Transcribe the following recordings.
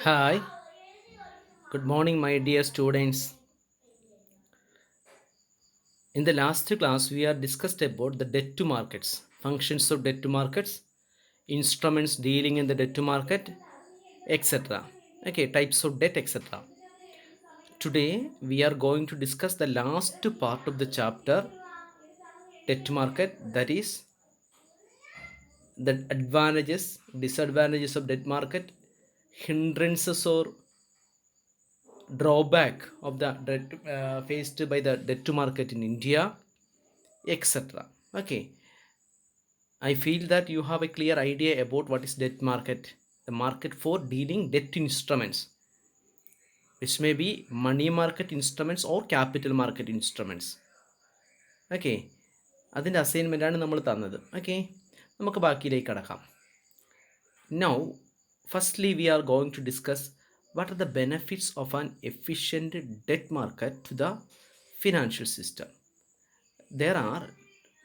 Hi, good morning, my dear students. In the last class, we are discussed about the debt to markets, functions of debt to markets, instruments dealing in the debt to market, etc. Okay, types of debt, etc. Today, we are going to discuss the last part of the chapter, debt to market, that is the advantages, disadvantages of debt market, hindrances or drawback of the debt faced by the debt to market in India, etc. Okay, I feel that you have a clear idea about what is debt market. The market for dealing debt instruments, which may be money market instruments or capital market instruments. Okay, അതിൻ്റെ അസൈൻമെൻറ്റാണ് നമ്മൾ തന്നത്. Okay, നമുക്ക് ബാക്കിയിലേക്ക് കടക്കാം. Now, firstly, we are going to discuss what are the benefits of an efficient debt market to the financial system. There are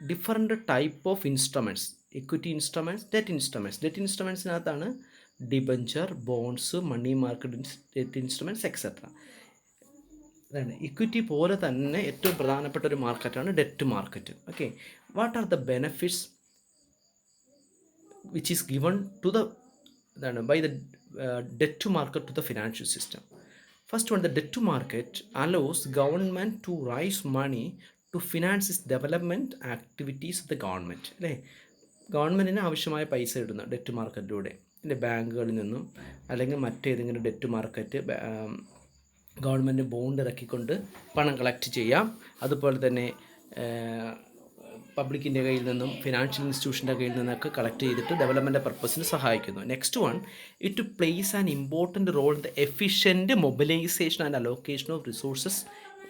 different type of instruments: equity instruments, debt instruments. Debt instrumentsനകത്താണ് debenture, bonds, money market debt instruments etcetera. അതാണ് equity പോലെ തന്നെ ഏറ്റവും പ്രധാനപ്പെട്ട ഒരു മാർക്കറ്റാണ് debt market. Okay, what are the benefits which is given to the by the debt to market to the financial system. First one, the debt to market allows government to raise money to finance its development activities of the government. അല്ലേ, ഗവൺമെൻറ്റിന് ആവശ്യമായ പൈസ ഇടുന്ന debt മാർക്കറ്റിലൂടെ, അല്ലെ, ബാങ്കുകളിൽ നിന്നും അല്ലെങ്കിൽ മറ്റേതെങ്കിലും ഡെറ്റ് മാർക്കറ്റ് ഗവൺമെൻറ് ബോണ്ട് ഇറക്കിക്കൊണ്ട് പണം കളക്ട് ചെയ്യാം. അതുപോലെ തന്നെ പബ്ലിക്കിൻ്റെ കയ്യിൽ നിന്നും ഫിനാൻഷ്യൽ ഇൻസ്റ്റിറ്റ്യൂഷൻ്റെ കയ്യിൽ നിന്നൊക്കെ കളക്ട് ചെയ്തിട്ട് ഡെവലപ്മെൻറ്റ് പർപ്പസിന് സഹായിക്കുന്നു. Next one, it plays an important role in the efficient mobilisation and allocation of resources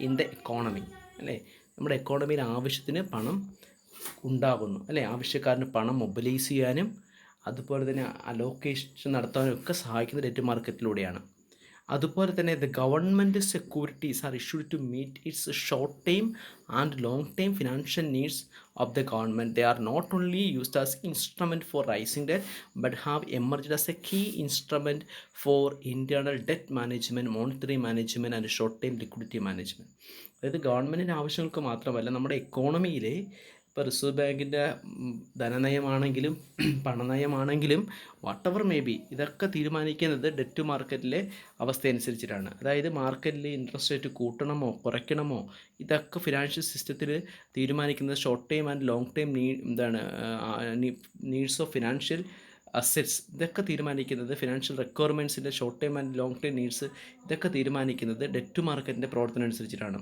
in the economy. അല്ലേ, നമ്മുടെ എക്കോണമിയിൽ ആവശ്യത്തിന് പണം ഉണ്ടാകുന്നു, അല്ലേ, ആവശ്യക്കാരന് പണം മൊബിലൈസ് ചെയ്യാനും അതുപോലെ തന്നെ അലോക്കേഷൻ നടത്താനും ഒക്കെ സഹായിക്കുന്ന ഡെറ്റ് മാർക്കറ്റിലൂടെയാണ്. അതുപോലെ തന്നെ the government securities are issued to meet its short time and long term financial needs of the government. They are not only used as instrument for raising debt but have emerged as a key instrument for internal debt management, monetary management and short term liquidity management. അതായത് ഗവൺമെൻറ്റിൻ്റെ ആവശ്യങ്ങൾക്ക് മാത്രമല്ല, നമ്മുടെ എക്കോണമിയിലെ ഇപ്പോൾ reserve ബാങ്കിൻ്റെ ധനനയമാണെങ്കിലും പണനയമാണെങ്കിലും whatever may be, ഇതൊക്കെ തീരുമാനിക്കുന്നത് debt മാർക്കറ്റിലെ അവസ്ഥ അനുസരിച്ചിട്ടാണ്. അതായത് മാർക്കറ്റിൽ ഇൻട്രസ്റ്റ് റേറ്റ് കൂട്ടണമോ കുറയ്ക്കണമോ, ഇതൊക്കെ ഫിനാൻഷ്യൽ സിസ്റ്റത്തിൽ തീരുമാനിക്കുന്നത് short time and long time needs of financial assets. ഇതൊക്കെ തീരുമാനിക്കുന്നത് ഫിനാൻഷ്യൽ റിക്വയർമെൻറ്റ്സിൻ്റെ short time and long time needs, ഇതൊക്കെ തീരുമാനിക്കുന്നത് ഡെറ്റ് മാർക്കറ്റിൻ്റെ പ്രവർത്തനം അനുസരിച്ചിട്ടാണ്.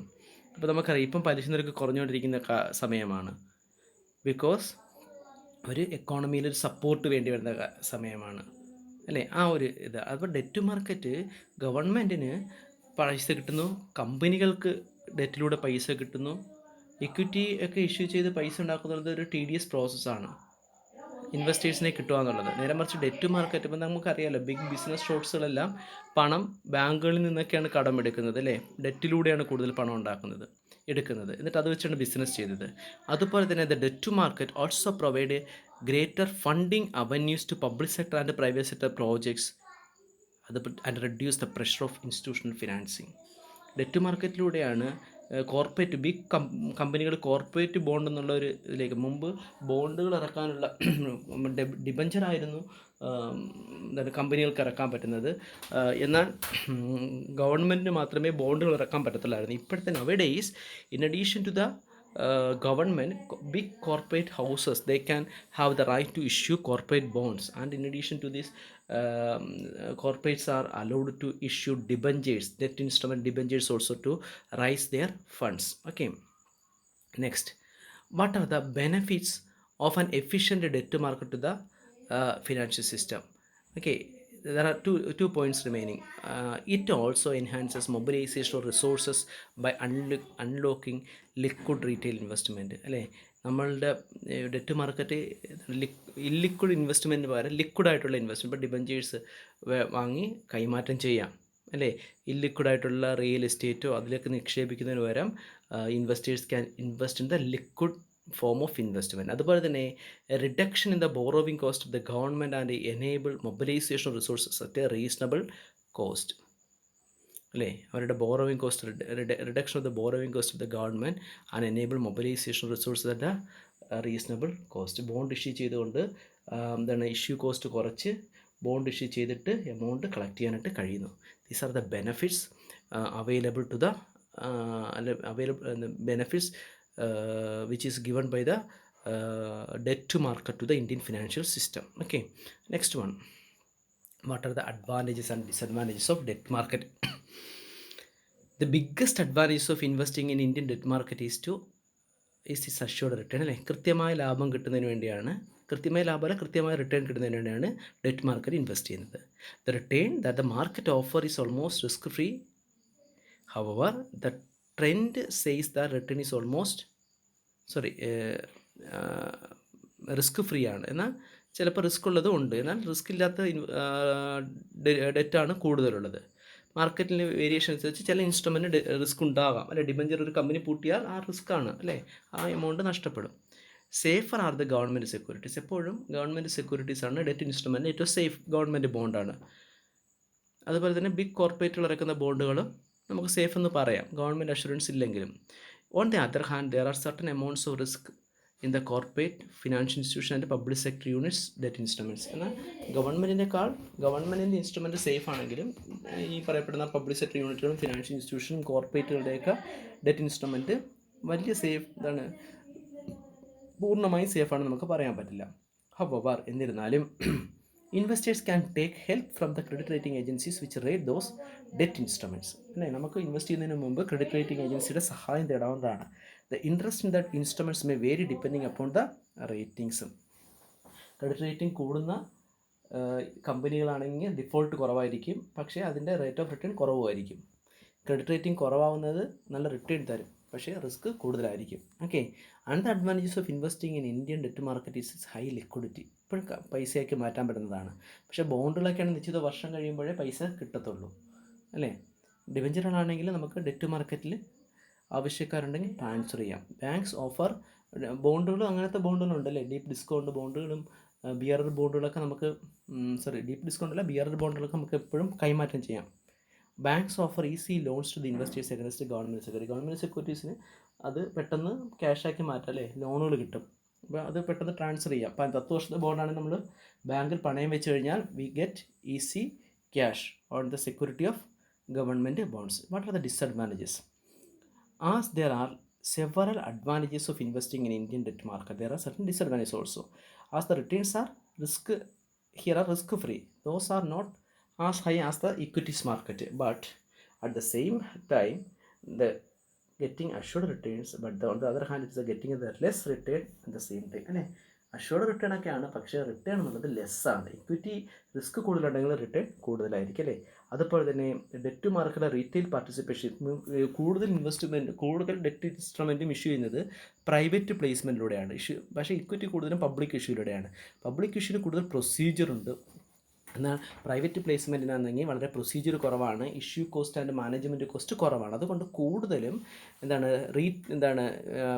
അപ്പോൾ നമുക്കറിയാം, ഇപ്പം പലിശ നിരക്ക് കുറഞ്ഞുകൊണ്ടിരിക്കുന്ന സമയമാണ്. ബിക്കോസ് ഒരു എക്കോണമിയിലൊരു സപ്പോർട്ട് വേണ്ടി വരുന്ന സമയമാണ്, അല്ലേ, ആ ഒരു ഇത്. അപ്പോൾ ഡെറ്റ് മാർക്കറ്റ് ഗവൺമെൻറ്റിന് പൈസ കിട്ടുന്നു, കമ്പനികൾക്ക് ഡെറ്റിലൂടെ പൈസ കിട്ടുന്നു. ഇക്വിറ്റി ഒക്കെ ഇഷ്യൂ ചെയ്ത് പൈസ ഉണ്ടാക്കുന്നത് ഒരു TDS പ്രോസസ്സാണ്, ഇൻവെസ്റ്റേഴ്സിനെ കിട്ടുക എന്നുള്ളത്. നേരെ മറിച്ച് ഡെറ്റ് മാർക്കറ്റ്, ഇപ്പം നമുക്കറിയാമല്ലോ, ബിഗ് ബിസിനസ് ഷോട്ട്സുകളെല്ലാം പണം ബാങ്കുകളിൽ നിന്നൊക്കെയാണ് കടമെടുക്കുന്നത്, അല്ലേ, ഡെറ്റിലൂടെയാണ് കൂടുതൽ പണം എടുക്കുന്നത്, എന്നിട്ട് അത് വെച്ചാണ് ബിസിനസ് ചെയ്തത്. അതുപോലെ തന്നെ the debt market also provide greater funding avenues to public sector and private sector projects and reduce the pressure of institutional financing. Debt മാർക്കറ്റിലൂടെയാണ് കോർപ്പറേറ്റ് ബിഗ് കമ്പനികൾ കോർപ്പറേറ്റ് ബോണ്ട് എന്നുള്ള ഒരു ഇതിലേക്ക്, മുമ്പ് ബോണ്ടുകൾ ഇറക്കാനുള്ള ഡിബഞ്ചറായിരുന്നു കമ്പനികൾക്ക് ഇറക്കാൻ പറ്റുന്നത്, എന്നാൽ ഗവൺമെൻറ്റിന് മാത്രമേ ബോണ്ടുകൾ ഇറക്കാൻ പറ്റത്തുള്ളായിരുന്നു. ഇപ്പോഴത്തെ nowadays, in addition to the government, big corporate houses, they can have the right to issue corporate bonds, and in addition to this, corporates are allowed to issue debentures, debt instrument debentures also, to raise their funds. Okay, next, what are the benefits of an efficient debt market to the financial system? Okay, there are two points remaining. It also enhances mobilization of resources by unlocking liquid retail investment. അല്ലേ, നമ്മളുടെ debt market illiquid ഇൻവെസ്റ്റ്മെൻറ്റിന് പകരം ലിക്വിഡായിട്ടുള്ള investment, ഇപ്പോൾ debentures വാങ്ങി കൈമാറ്റം ചെയ്യാം, അല്ലേ, ഇല്ലിക്വിഡായിട്ടുള്ള real എസ്റ്റേറ്റോ അതിലേക്ക് നിക്ഷേപിക്കുന്നതിന് പകരം investors can invest in the liquid form of investment. അതുപോലെ തന്നെ reduction in the borrowing cost of the government and enable mobilisation of resources at A reasonable cost. അല്ലേ, അവരുടെ borrowing cost, reduction of the borrowing cost of the government and enable mobilisation resources at reasonable cost. Bond issue ചെയ്തുകൊണ്ട് എന്താണ് issue cost കുറച്ച് bond issue ചെയ്തിട്ട് amount collect ചെയ്യാനായിട്ട് കഴിയുന്നു. These are the benefits available to the available benefits which is given by the debt to market to the Indian financial system. Okay, next one. What are the advantages and disadvantages of debt market? The biggest advantage of investing in Indian debt market is this assured return. അല്ലേ, കൃത്യമായ ലാഭം കിട്ടുന്നതിന് വേണ്ടിയാണ്, കൃത്യമായ ലാഭമല്ല കൃത്യമായ return കിട്ടുന്നതിന് വേണ്ടിയാണ് debt market invest ചെയ്യുന്നത്. The return that the market offer is almost risk free. However the trend says the return is almost risk free ആണ്. എന്നാൽ ചിലപ്പോൾ റിസ്ക് ഉള്ളതും ഉണ്ട്, എന്നാൽ റിസ്ക് ഇല്ലാത്ത ഡെറ്റാണ് കൂടുതലുള്ളത്. മാർക്കറ്റിൽ വേരിയേഷൻ അനുസരിച്ച് ചില ഇൻസ്ട്രുമെൻറ്റ് റിസ്ക് ഉണ്ടാകാം. അല്ലെ, ഡിബഞ്ചർ ഒരു കമ്പനി പൂട്ടിയാൽ ആ റിസ്ക് ആണ്, അല്ലേ, ആ എമൗണ്ട് നഷ്ടപ്പെടും. Safer are the government securities. എപ്പോഴും ഗവൺമെൻറ് സെക്യൂരിറ്റീസ് ആണ് ഡെറ്റ് ഇൻസ്ട്രുമെൻറ്റ് ഏറ്റവും സേഫ്. ഗവൺമെൻറ് ബോണ്ടാണ്. അതുപോലെ തന്നെ ബിഗ് കോർപ്പറേറ്റുകൾ ഇറക്കുന്ന ബോണ്ടുകളും നമുക്ക് സേഫ് എന്ന് പറയാം, ഗവൺമെൻറ് അഷുറൻസ് ഇല്ലെങ്കിലും. On the other hand there are certain amounts of risk in the corporate financial institution and public sector units debt instruments. എന്നാൽ ഗവൺമെൻറ്റിൻ്റെ ഇൻസ്ട്രുമെൻറ്റ് സേഫ് ആണെങ്കിലും ഈ പറയപ്പെടുന്ന പബ്ലിക് സെക്ടർ യൂണിറ്റുകളും ഫിനാൻഷ്യൽ ഇൻസ്റ്റിറ്റ്യൂഷനും കോർപ്പറേറ്റുകളുടെയൊക്കെ ഡെറ്റ് ഇൻസ്ട്രുമെൻറ്റ് വലിയ സേഫ് ഇതാണ്, പൂർണ്ണമായും സേഫാണെന്ന് നമുക്ക് പറയാൻ പറ്റില്ല. ഹവർ എന്നിരുന്നാലും investors can take help from the credit rating agencies which rate those debt instruments. അല്ലേ, നമുക്ക് ഇൻവെസ്റ്റ് ചെയ്യുന്നതിന് മുമ്പ് ക്രെഡിറ്റ് റേറ്റിംഗ് ഏജൻസിയുടെ സഹായം തേടാവുന്നതാണ്. The interest in the instruments may vary depending upon the റേറ്റിംഗ്സും. ക്രെഡിറ്റ് റേറ്റിംഗ് കൂടുന്ന കമ്പനികളാണെങ്കിൽ ഡിഫോൾട്ട് കുറവായിരിക്കും, പക്ഷേ അതിൻ്റെ റേറ്റ് ഓഫ് റിട്ടേൺ കുറവുമായിരിക്കും. ക്രെഡിറ്റ് റേറ്റിംഗ് കുറവാകുന്നത് നല്ല റിട്ടേൺ തരും, പക്ഷേ റിസ്ക് കൂടുതലായിരിക്കും. Okay, another advantages of investing in Indian debt market is high liquidity. ഇപ്പോഴും പൈസയാക്കി മാറ്റാൻ പറ്റുന്നതാണ്. പക്ഷേ ബോണ്ടുകളൊക്കെയാണ് നിശ്ചിത വർഷം കഴിയുമ്പോഴേ പൈസ കിട്ടത്തുള്ളൂ. അല്ലേ, ഡിബഞ്ചറുകളാണെങ്കിൽ നമുക്ക് ഡെറ്റ് മാർക്കറ്റിൽ ആവശ്യക്കാരുണ്ടെങ്കിൽ ട്രാൻസ്ഫർ ചെയ്യാം. ബാങ്ക്സ് ഓഫർ ബോണ്ടുകളും അങ്ങനത്തെ ബോണ്ടുകളുണ്ട്, അല്ലേ, ഡീപ്പ് ഡിസ്കൗണ്ട് ബോണ്ടുകളും ബിയറർ ബോണ്ടുകളൊക്കെ നമുക്ക് ഡീപ്പ് ഡിസ്കൗണ്ട് അല്ല, ബിയറർ ബോണ്ടുകളൊക്കെ നമുക്ക് എപ്പോഴും കൈമാറ്റം ചെയ്യാം. Banks offer easy loans to the investors against government security. Government സെക്യൂരിറ്റീസിന് അത് പെട്ടെന്ന് ക്യാഷാക്കി മാറ്റാം, അല്ലേ, ലോണുകൾ കിട്ടും. അപ്പോൾ അത് പെട്ടെന്ന് ട്രാൻസ്ഫർ ചെയ്യാം. അപ്പം 10 വർഷത്തെ ബോണ്ടാണെങ്കിൽ നമ്മൾ ബാങ്കിൽ പണയം വെച്ച് കഴിഞ്ഞാൽ we get easy cash on the security of government bonds. What are the disadvantages? As there are several advantages of investing in Indian debt market, there are certain disadvantages also. As the returns are risk free, those are not as high as the equities market, but at the same time the getting assured returns, but on the other hand it's getting the less return at the same time. അല്ലേ, assured return ഒക്കെയാണ്, പക്ഷേ return എന്നുള്ളത് ലെസ്സാണ്. Equity risk കൂടുതലുണ്ടെങ്കിൽ return കൂടുതലായിരിക്കും, അല്ലേ. അതുപോലെ തന്നെ debt മാർക്കറ്റിലെ retail participation, കൂടുതൽ ഇൻവെസ്റ്റ്മെൻറ്റ്, കൂടുതൽ ഡെറ്റ് ഇൻസ്ട്രുമെൻറ്റും ഇഷ്യൂ ചെയ്യുന്നത് പ്രൈവറ്റ് പ്ലേസ്മെൻറ്റിലൂടെയാണ് ഇഷ്യൂ. പക്ഷേ ഇക്വിറ്റി കൂടുതലും പബ്ലിക് ഇഷ്യൂയിലൂടെയാണ്. പബ്ലിക് ഇഷ്യൂവിന് കൂടുതൽ പ്രൊസീജിയറുണ്ട്, എന്നാൽ പ്രൈവറ്റ് പ്ലേസ്മെൻറ്റിനാണെങ്കിൽ വളരെ പ്രൊസീജിയർ കുറവാണ്, issue cost and management cost കുറവാണ്. അതുകൊണ്ട് കൂടുതലും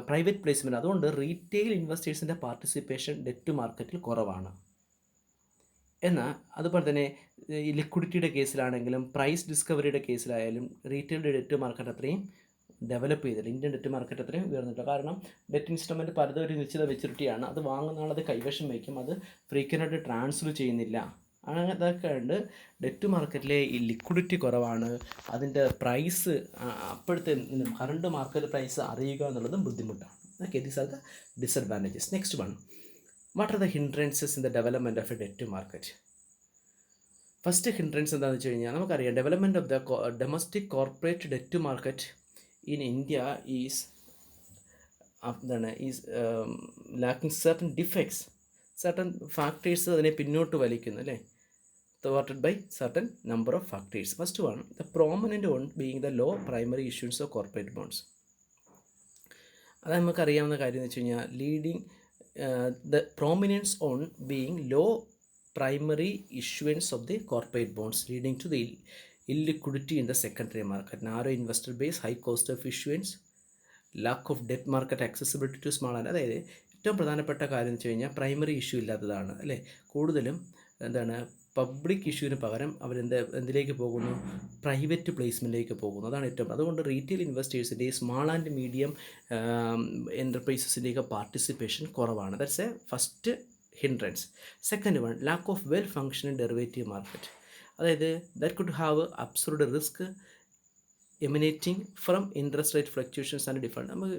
പ്രൈവറ്റ് പ്ലേസ്മെൻറ്റ്, അതുകൊണ്ട് റീറ്റെയിൽ ഇൻവെസ്റ്റേഴ്സിൻ്റെ പാർട്ടിസിപ്പേഷൻ ഡെറ്റ് മാർക്കറ്റിൽ കുറവാണ്. എന്നാൽ അതുപോലെ തന്നെ ഈ ലിക്വിഡിറ്റിയുടെ കേസിലാണെങ്കിലും പ്രൈസ് ഡിസ്കവറിയുടെ കേസിലായാലും റീറ്റെയിൽ ഡെറ്റ് മാർക്കറ്റ് അത്രയും ഡെവലപ്പ് ചെയ്തില്ല. ഇന്ത്യൻ ഡെറ്റ് മാർക്കറ്റ് അത്രയും ഉയർന്നില്ല. കാരണം ഡെറ്റ് ഇൻസ്ട്രുമെൻറ്റ് പലതും ഒരു നിശ്ചിത മെച്യൂരിറ്റിയാണ്, അത് വാങ്ങുന്ന ആളത് കൈവശം വയ്ക്കും, അത് ഫ്രീക്വൻ്റായിട്ട് ട്രാൻസ്ഫർ ചെയ്യുന്നില്ല. അങ്ങനെ ഇതൊക്കെ ഉണ്ട്. ഡെറ്റ് മാർക്കറ്റിലെ ഈ ലിക്വിഡിറ്റി കുറവാണ്, അതിൻ്റെ പ്രൈസ് അപ്പോഴത്തെ കറണ്ട് മാർക്കറ്റ് പ്രൈസ് അറിയുക എന്നുള്ളതും ബുദ്ധിമുട്ടാണ്. Okay, these are the disadvantages. Next one, what are the hindrances in the development of A debt market? First hindrance എന്താണെന്ന് വെച്ച് കഴിഞ്ഞാൽ നമുക്കറിയാം, development of the domestic corporate debt market in India is lacking certain defects, certain factors അതിനെ പിന്നോട്ട് വലിക്കുന്നു, അല്ലേ, thwarted by certain number of factors. First one, the prominent one being the low primary issuance of corporate bonds. അത് നമുക്കറിയാവുന്ന കാര്യം എന്ന് വെച്ച് കഴിഞ്ഞാൽ the prominence on being low primary issuance of the corporate bonds leading to the illiquidity in the secondary market, narrow investor base, high cost of issuance, lack of debt market accessibility to small and, അതായത് ഏറ്റവും പ്രധാനപ്പെട്ട കാര്യം എന്ന് വെച്ച് കഴിഞ്ഞാൽ primary issue ഇല്ലാത്തതാണ് അല്ലേ. കൂടുതലും എന്താണ് പബ്ലിക് ഇഷ്യൂവിന് പകരം എന്തിലേക്ക് പോകുന്നു, പ്രൈവറ്റ് പ്ലേസ്മെൻറ്റിലേക്ക് പോകുന്നു. അതാണ് ഏറ്റവും, അതുകൊണ്ട് റീറ്റെയിൽ ഇൻവെസ്റ്റേഴ്സിൻ്റെ സ്മാൾ ആൻഡ് മീഡിയം എൻ്റർപ്രൈസസിൻ്റെയൊക്കെ പാർട്ടിസിപ്പേഷൻ കുറവാണ്. That's a first hindrance. Second one, lack of well functioning derivative market, അതായത് that could have absorbed risk emanating from interest rate fluctuations and different. നമുക്ക്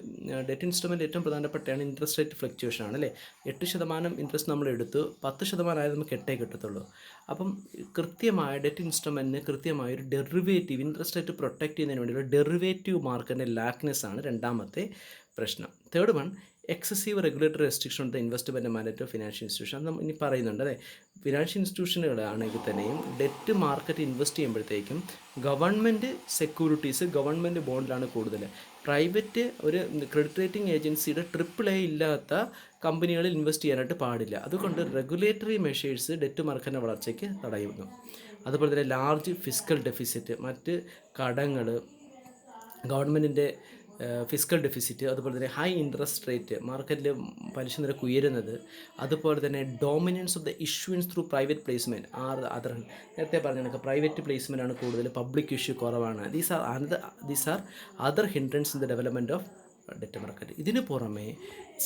ഡെറ്റ് ഇൻസ്ട്രുമെൻ്റ് ഏറ്റവും പ്രധാനപ്പെട്ടാണ് interest rate fluctuation ആണ് അല്ലേ. 8% interest നമ്മൾ എടുത്തു, 10% ആയത് നമുക്ക് 8 കിട്ടത്തുള്ളൂ. അപ്പം കൃത്യമായ ഡെറ്റ് ഇൻസ്ട്രുമെൻറ്റിന് കൃത്യമായൊരു ഡെറിവേറ്റീവ്, ഇൻട്രസ്റ്റ് റേറ്റ് പ്രൊട്ടക്റ്റ് ചെയ്യുന്നതിന് വേണ്ടിയുള്ള ഡെറിവേറ്റീവ് മാർക്കറ്റിൻ്റെ ലാക്നെസ് ആണ് രണ്ടാമത്തെ പ്രശ്നം. Third one, excessive regulatory restriction on the investment mandate of financial institution. അത് നമ്മൾ ഇനി പറയുന്നുണ്ട് അതെ. ഫിനാൻഷ്യൽ ഇൻസ്റ്റിറ്റ്യൂഷനുകളാണെങ്കിൽ തന്നെയും ഡെറ്റ് മാർക്കറ്റ് ഇൻവെസ്റ്റ് ചെയ്യുമ്പോഴത്തേക്കും ഗവൺമെൻറ് സെക്യൂരിറ്റീസ്, ഗവൺമെൻറ് ബോണ്ടിലാണ് കൂടുതൽ. പ്രൈവറ്റ് ഒരു ക്രെഡിറ്റ് റേറ്റിംഗ് ഏജൻസിയുടെ AAA ഇല്ലാത്ത കമ്പനികളിൽ ഇൻവെസ്റ്റ് ചെയ്യാനായിട്ട് പാടില്ല. അതുകൊണ്ട് റെഗുലേറ്ററി മെഷേഴ്സ് ഡെറ്റ് മാർക്കറ്റിൻ്റെ വളർച്ചയ്ക്ക് തടയുന്നു. അതുപോലെ തന്നെ ലാർജ് ഫിസ്ക്കൽ ഡെഫിസിറ്റ്, മറ്റ് കടങ്ങൾ, ഗവൺമെൻറ്റിൻ്റെ ഫിസ്ക്കൽ ഡെഫിസിറ്റ്, അതുപോലെ തന്നെ ഹൈ ഇൻട്രസ്റ്റ് റേറ്റ്, മാർക്കറ്റിൽ പലിശ നിരക്ക് ഉയരുന്നത്, അതുപോലെ തന്നെ dominance of the issuance through private placement other, നേരത്തെ പറഞ്ഞ കണക്ക് പ്രൈവറ്റ് പ്ലേസ്മെൻ്റ് ആണ് കൂടുതൽ, പബ്ലിക് ഇഷ്യൂ കുറവാണ്. These are other hindrance in the development of debt market. ഇതിന് പുറമെ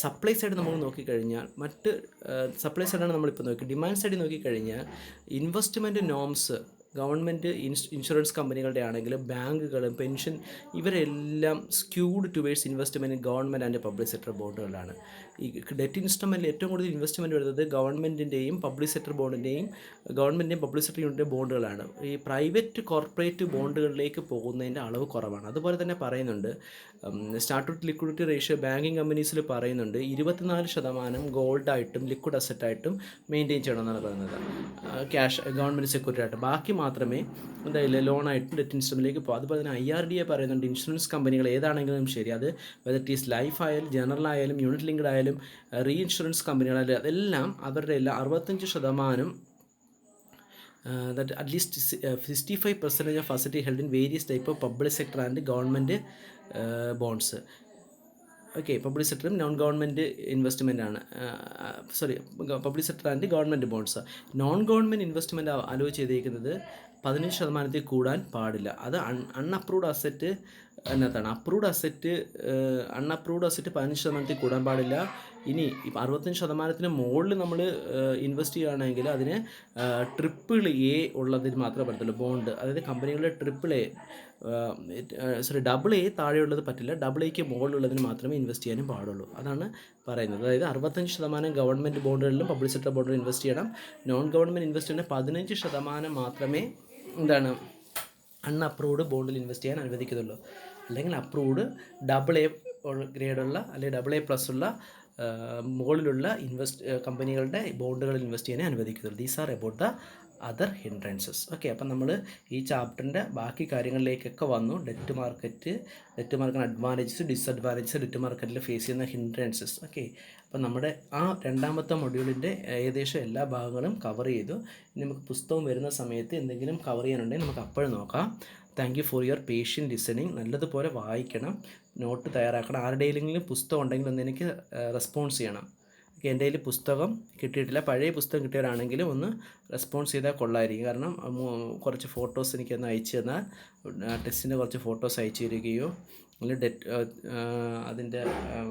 സപ്ലൈ സൈഡ് നമ്മൾ നോക്കിക്കഴിഞ്ഞാൽ, മറ്റ് സപ്ലൈ സൈഡാണ് നമ്മളിപ്പോൾ നോക്കി, ഡിമാൻഡ് സൈഡിൽ നോക്കിക്കഴിഞ്ഞാൽ ഇൻവെസ്റ്റ്മെൻറ്റ് നോംസ് ഗവൺമെൻറ് ഇൻഷുറൻസ് കമ്പനികളുടെ ആണെങ്കിലും ബാങ്കുകളും പെൻഷൻ ഇവരെല്ലാം skewed towards investment government and public sector ബോണ്ടുകളാണ്. ഈ ഡെറ്റ് ഇൻസ്ട്രുമെൻറ്റിൽ ഏറ്റവും കൂടുതൽ ഇൻവെസ്റ്റ്മെൻറ്റ് വരുന്നത് ഗവൺമെൻറ്റിൻ്റെയും പബ്ലിക് സെക്ടർ ബോണ്ടിൻ്റെയും ഗവൺമെൻറ്റിൻ്റെയും പബ്ലിക് സെക്ടർ യൂണിറ്റിൻ്റെ ബോണ്ടുകളാണ്. ഈ പ്രൈവറ്റ് കോർപ്പറേറ്റ് ബോണ്ടുകളിലേക്ക് പോകുന്നതിൻ്റെ അളവ് കുറവാണ്. അതുപോലെ തന്നെ പറയുന്നുണ്ട് സ്റ്റാർട്ടൗട്ട് ലിക്വിഡിറ്റി റേഷ്യോ ബാങ്കിങ് കമ്പനീസിൽ പറയുന്നുണ്ട് 24% ഗോൾഡായിട്ടും ലിക്വിഡ് അസറ്റായിട്ടും മെയിൻറ്റെയിൻ ചെയ്യണമെന്നാണ് പറയുന്നത്, ക്യാഷ് ഗവൺമെൻറ് സെക്യൂരിറ്റി ആയിട്ട്. ബാക്കി മാത്രമേ എന്തായാലും ലോണായിട്ടും ഡെറ്റ് ഇൻസ്ട്രുമെൻറ്റിലേക്ക് പോകും. അതുപോലെ തന്നെ IRDA പറയുന്നുണ്ട് ഇൻഷുറൻസ് കമ്പനികൾ ഏതാണെങ്കിലും ശരി, അത് വെദർ ഇറ്റ് ഈസ് ലൈഫ് ആയാലും ജനറൽ ആയാലും യൂണിറ്റ് ലിങ്ക്ഡ് ആയാലും റീ ഇൻഷുറൻസ് കമ്പനികളായാലും അതെല്ലാം അവരുടെ എല്ലാം 65% that at least 65% of facility held in various type of public sector and government bonds. Okay, public സെക്ടറും നോൺ ഗവൺമെൻറ് ഇൻവെസ്റ്റ്മെൻ്റ് ആണ്, sorry public sector and government bonds. Non government investment allow ചെയ്തേക്കുന്നത് 15% കൂടാൻ പാടില്ല. അത് അൺഅപ്രൂവ്ഡ് asset അതിനകത്താണ്. അൺഅപ്രൂവ്ഡ് asset 15% കൂടാൻ പാടില്ല. ഇനി 65% മുകളിൽ നമ്മൾ ഇൻവെസ്റ്റ് ചെയ്യുകയാണെങ്കിൽ അതിന് AAA ഉള്ളതിന് മാത്രമേ പറ്റത്തുള്ളൂ ബോണ്ട്. അതായത് കമ്പനികളുടെ AA താഴെയുള്ളത് പറ്റില്ല, AA മുകളിലുള്ളതിന് മാത്രമേ ഇൻവെസ്റ്റ് ചെയ്യാനും പാടുള്ളൂ. അതാണ് പറയുന്നത്. അതായത് 65% ഗവൺമെൻറ് ബോണ്ടുകളിലും പബ്ലിക് സെക്ടർ ബോണ്ടുകളിലും ഇൻവെസ്റ്റ് ചെയ്യണം. നോൺ ഗവൺമെൻറ് ഇൻവെസ്റ്റ്മെൻറ്റ് 15% മാത്രമേ അൺഅപ്രൂവ്ഡ് ബോണ്ടിൽ ഇൻവെസ്റ്റ് ചെയ്യാൻ അനുവദിക്കുന്നുള്ളൂ. അല്ലെങ്കിൽ അപ്രൂവ്ഡ് AA ഗ്രേഡുള്ള അല്ലെങ്കിൽ AA+ ഉള്ള മുകളിലുള്ള കമ്പനികളുടെ ബോണ്ടുകളിൽ ഇൻവെസ്റ്റ് ചെയ്യാനേ അനുവദിക്കുന്നുള്ളൂ. These are about the other hindrances. Okay, അപ്പം നമ്മൾ ഈ ചാപ്റ്ററിൻ്റെ ബാക്കി കാര്യങ്ങളിലേക്കൊക്കെ വന്നു. Debt market advantages, disadvantages, debt മാർക്കറ്റിൽ ഫേസ് ചെയ്യുന്ന ഹിൻഡ്രൻസസ്. ഓക്കെ, അപ്പം നമ്മുടെ ആ രണ്ടാമത്തെ മൊഡ്യൂളിൻ്റെ ഏകദേശം എല്ലാ ഭാഗങ്ങളും കവർ ചെയ്തു. ഇനി നമുക്ക് പുസ്തകം വരുന്ന സമയത്ത് എന്തെങ്കിലും കവർ ചെയ്യാനുണ്ടെങ്കിൽ നമുക്ക് അപ്പോഴും നോക്കാം. Thank you for your patient listening. നല്ലതുപോലെ വായിക്കണം, നോട്ട് തയ്യാറാക്കണം. ആരുടെയെങ്കിലും പുസ്തകം ഉണ്ടെങ്കിൽ ഒന്ന് എനിക്ക് റെസ്പോൺസ് ചെയ്യണം. എൻ്റെ കയ്യിൽ പുസ്തകം കിട്ടിയിട്ടില്ല, പഴയ പുസ്തകം കിട്ടിയവരാണെങ്കിലും ഒന്ന് റെസ്പോൺസ് ചെയ്താൽ കൊള്ളായിരിക്കും. കാരണം കുറച്ച് ഫോട്ടോസ് എനിക്കൊന്ന് അയച്ചു തന്നാൽ, ടെസ്റ്റിൻ്റെ കുറച്ച് ഫോട്ടോസ് അയച്ചു തരികയോ അല്ലെങ്കിൽ അതിൻ്റെ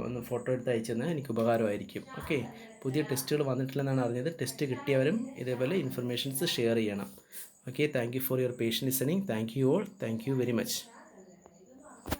ഒന്ന് ഫോട്ടോ എടുത്ത് അയച്ചു തന്നാൽ എനിക്ക് ഉപകാരമായിരിക്കും. ഓക്കെ, പുതിയ ടെസ്റ്റുകൾ വന്നിട്ടില്ലെന്നാണ് അറിഞ്ഞത്. ടെസ്റ്റ് കിട്ടിയവരും ഇതേപോലെ ഇൻഫർമേഷൻസ് ഷെയർ ചെയ്യണം. Okay, thank you for your patient listening. Thank you all. Thank you very much.